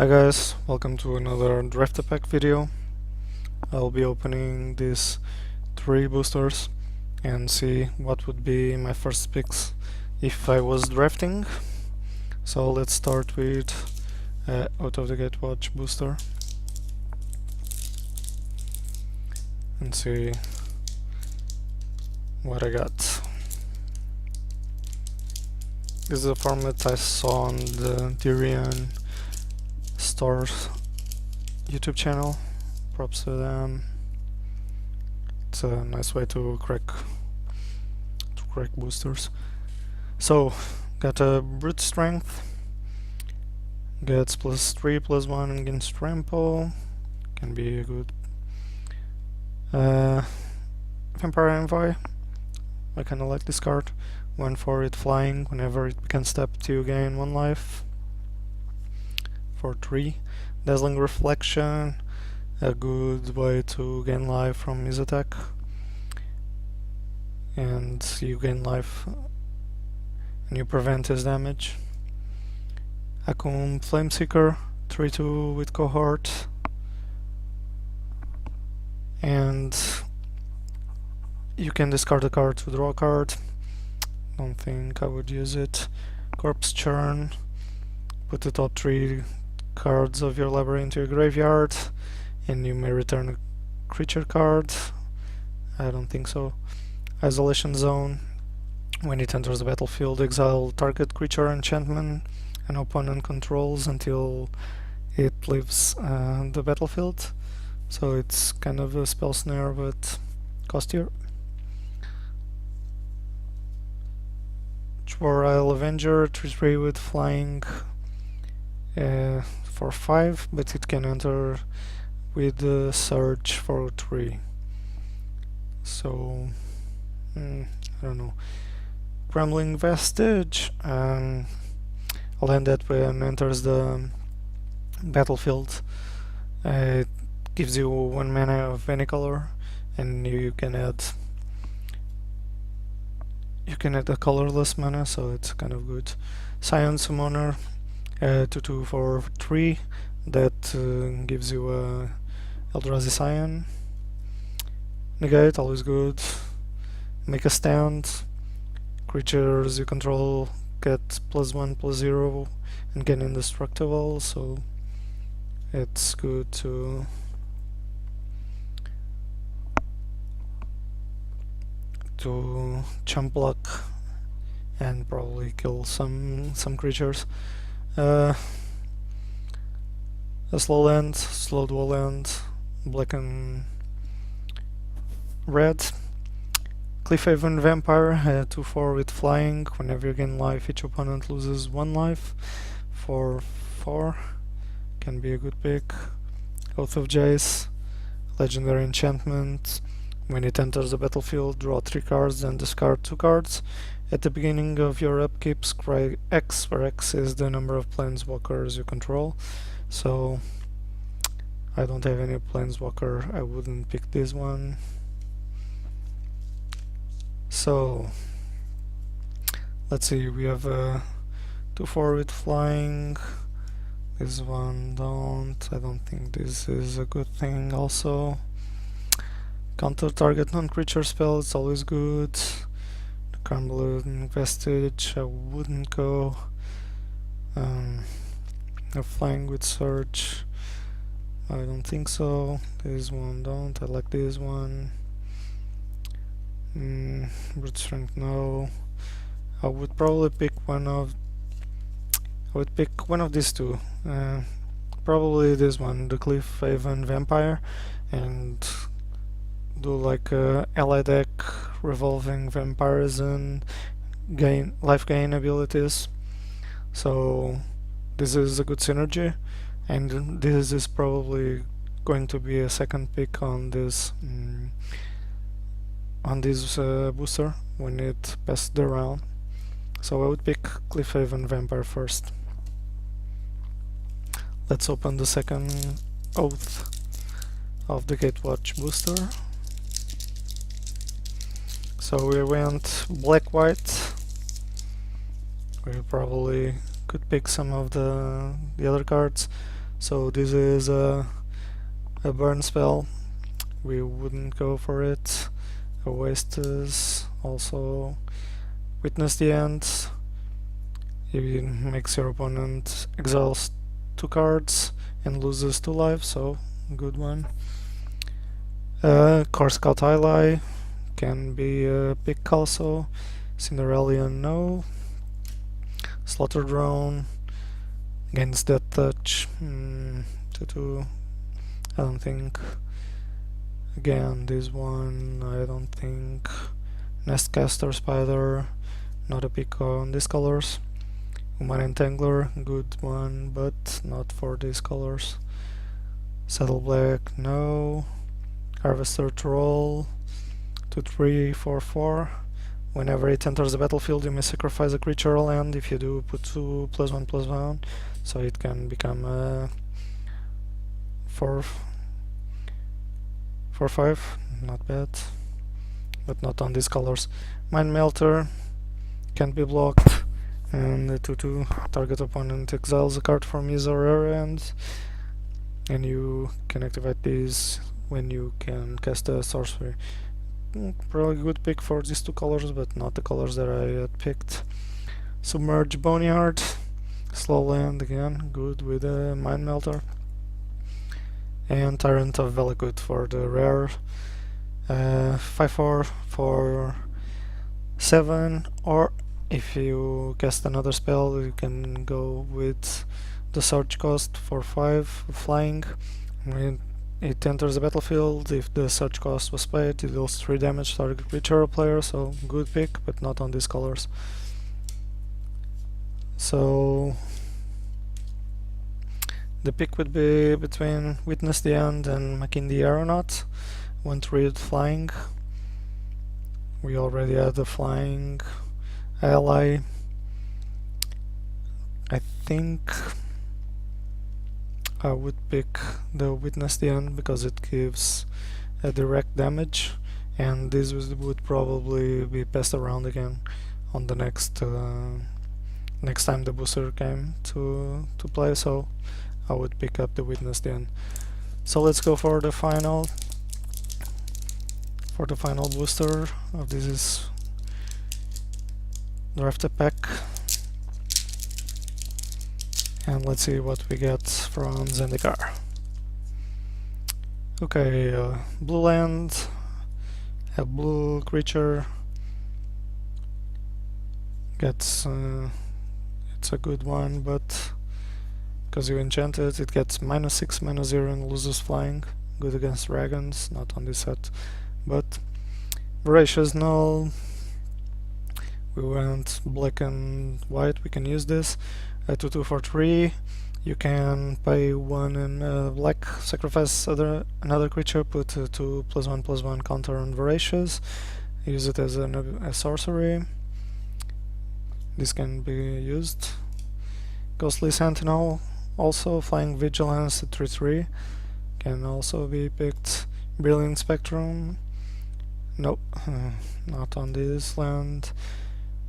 Hi guys, welcome to another draft pack video. I'll be opening these 3 boosters and see what would be my first picks if I was drafting. So let's start with out of the Gatewatch booster and see what I got. This is a format I saw on the Tyrian Stars YouTube channel. Props to them. It's a nice way to crack boosters. So got a brute strength, gets +3/+1 against trample, can be a good vampire envoy. I kinda like this card. 1 for it flying, whenever it can step you gain 1 life. For 3, dazzling reflection, a good way to gain life from his attack, and you gain life and you prevent his damage. Akun Flameseeker, 3/2 with cohort, and you can discard a card to draw a card. Don't think I would use it. Corpse Churn, put the top 3 cards of your library into your graveyard and you may return a creature card. I don't think so. Isolation Zone, when it enters the battlefield, exile target creature enchantment an opponent controls until it leaves the battlefield. So it's kind of a spell snare but costier. Isle Avenger, 3/3 with flying, for 5, but it can enter with the Surge for 3. So I don't know. Crumbling Vestige, a land that when enters the battlefield it gives you 1 mana of any color, and you can add a colorless mana, so it's kind of good. Scion Summoner, 2/2 for 3, that gives you a Eldrazi Scion. Negate, always good. Make a stand, creatures you control get +1/+0 and get indestructible, so it's good to chump block and probably kill some creatures. A slow land, slow dual land, black and red. Cliffhaven Vampire, 2/4 with flying, whenever you gain life each opponent loses 1 life. For 4, can be a good pick. Oath of Jace, legendary enchantment, when it enters the battlefield, draw 3 cards and discard 2 cards. At the beginning of your upkeep, scry X, where X is the number of planeswalkers you control. So I don't have any planeswalker, I wouldn't pick this one. So let's see, we have a 2/4 with flying. This one I don't think this is a good thing also. Counter target non-creature spell, it's always good. The Crumbling Vestige, I wouldn't go. A flying with Surge, I don't think so. This one I like this one. Brute Strength, no. I would probably pick one of these 2. Probably this one, the Cliffhaven Vampire, and do like a ally deck revolving vampires and life gain abilities. So this is a good synergy, and this is probably going to be a second pick on this booster when it passes the round. So I would pick Cliffhaven Vampire first. Let's open the second Oath of the Gatewatch booster. So we went black-white. We probably could pick some of the other cards. So this is a burn spell. We wouldn't go for it. A waste is also witness the end. It makes your opponent exiles 2 cards and loses 2 life, so good one. Core Scout Ally can be a pick also. Cinderellian, no. Slaughter Drone against Death Touch, 2-2. I don't think. Again, this one, I don't think. Nestcaster Spider, not a pick on these colors. Human Entangler, good one, but not for these colors. Saddle Black, no. Harvester Troll, 2-3, 4-4. Whenever it enters the battlefield, you may sacrifice a creature or land. If you do, put 2 +1/+1, so it can become a 4/5. Not bad, but not on these colors. Mind Melter can't be blocked, and the 2-2 target opponent exiles a card from his or her end, and you can activate these when you can cast a sorcery. Probably a good pick for these 2 colors, but not the colors that I had picked. Submerge Boneyard, slow land again, good with a Mind Melter. And Tyrant of Valakut for the rare. 5/4 for 7, or if you cast another spell, you can go with the Surge cost for 5, flying. When it enters the battlefield, if the Surge cost was paid, it deals 3 damage to target creature or player, so good pick, but not on these colors. So the pick would be between Witness the End and Makin the Aeronaut. Want to read flying. We already had the flying ally. I think I would pick the Witness the End because it gives a direct damage, and this would probably be passed around again on the next time the booster came to play, so I would pick up the Witness the End. So let's go for the final booster of this is draft a pack, and let's see what we get from Zendikar. Okay, blue land, a blue creature gets it's a good one, but because you enchant it, it gets -6, -0 and loses flying. Good against dragons, not on this set. But Voracious Null, we went black and white, we can use this. 2-2 for 3, you can pay 1 in black, sacrifice another creature, put 2 +1/+1 counter on Voracious, use it as a sorcery. This can be used. Ghostly Sentinel, also flying Vigilance at 3-3, can also be picked. Brilliant Spectrum, nope, not on this land.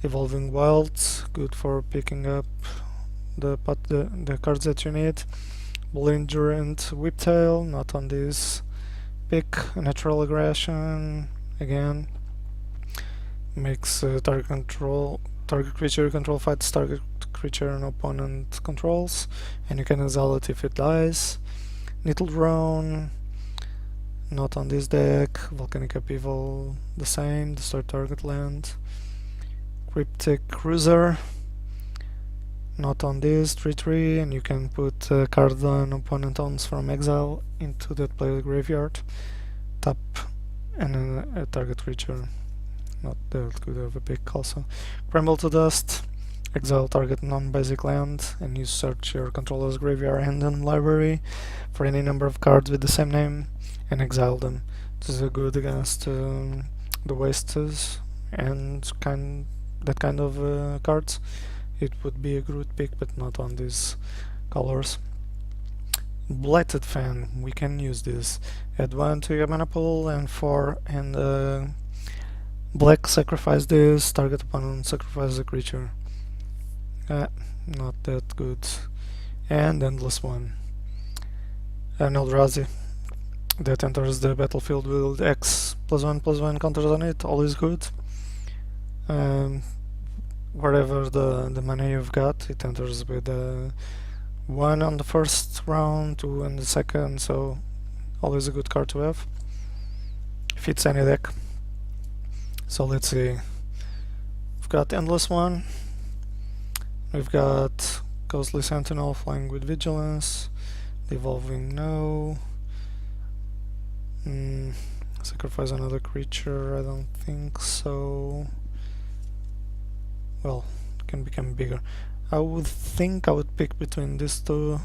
Evolving Wilds, good for picking up the cards that you need. Belligerent Whiptail, not on this pick. Natural Aggression, again, makes target creature you control fights target creature an opponent controls, and you can exile it if it dies. Needle Drone, not on this deck. Volcanic Upheaval, the same, destroy target land. Cryptic Cruiser, not on this, 3-3, and you can put a card an opponent owns from exile into that player graveyard. Tap and a target creature, not that good of a pick also. Crumble to Dust, exile target non-basic land, and you search your controller's graveyard and library for any number of cards with the same name and exile them. This is good against the wastes and that kind of cards. It would be a good pick, but not on these colors. Blighted Fan, we can use this. Add 1 to your mana pool and 4 and black, sacrifice this, target opponent sacrifice a creature. Not that good. And Endless One. an Eldrazi that enters the battlefield with X+1/+1 counters on it, always good. Wherever the mana you've got, it enters with 1 on the first round, 2 on the second, so always a good card to have. Fits any deck. So let's see. We've got Endless One. We've got Ghostly Sentinel flying with Vigilance. Devolving no. Sacrifice another creature, I don't think so. Well, it can become bigger. I would think I would pick between these two,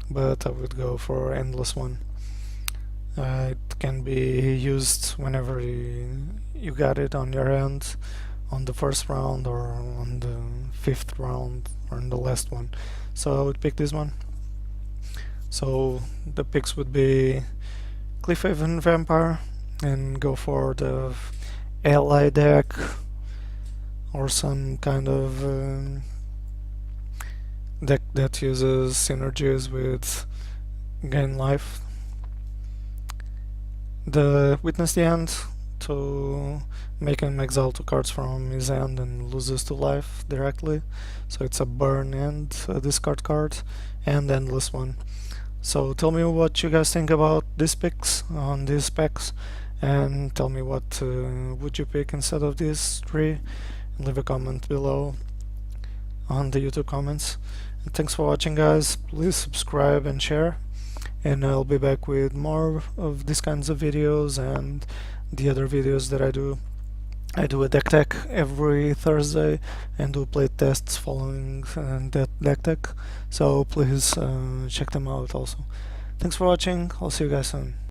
but I would go for Endless One. It can be used whenever you got it on your hand, on the first round or on the 5th round or in the last one. So I would pick this one. So the picks would be Cliffhaven Vampire and go for the ally deck or some kind of deck that uses synergies with gain life. The Witness the End to make him exile 2 cards from his hand and loses 2 life directly, so it's a burn and a discard card, and Endless One. So tell me what you guys think about these picks on these specs, and tell me what would you pick instead of these 3, and leave a comment below on the YouTube comments. And thanks for watching, guys. Please subscribe and share, and I'll be back with more of these kinds of videos and the other videos that I do. I do a deck tech every Thursday and do play tests following that deck tech, so please check them out also. Thanks for watching, I'll see you guys soon.